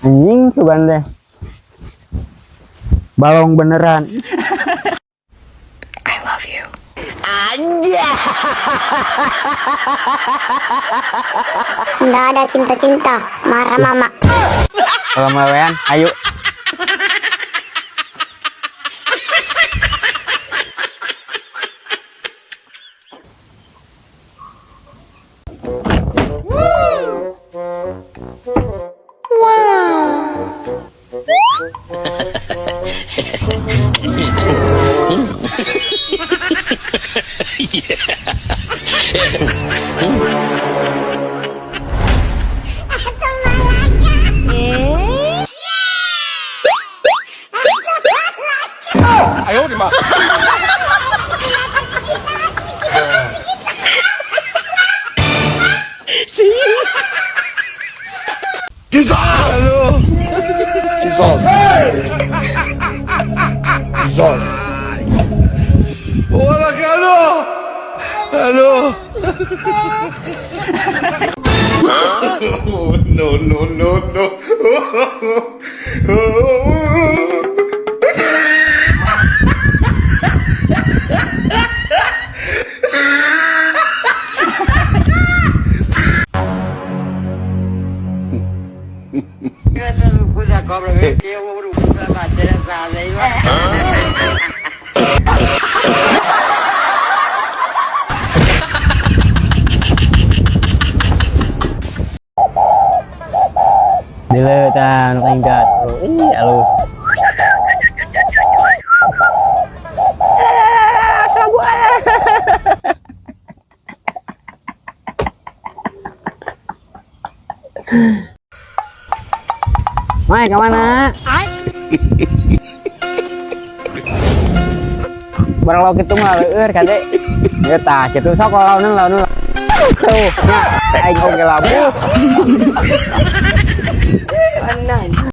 Anjing sugan deh. Balong beneran. I love you. Nggak ada cinta-cinta, marah mama. Kalau melewean, ayo. Diletan tingkat. Ih, alu. Mai kemana? Barang lo gitu mah leur kade. Ya tah kitu sok lawan. Tuh, nya aing oge labu. Anan.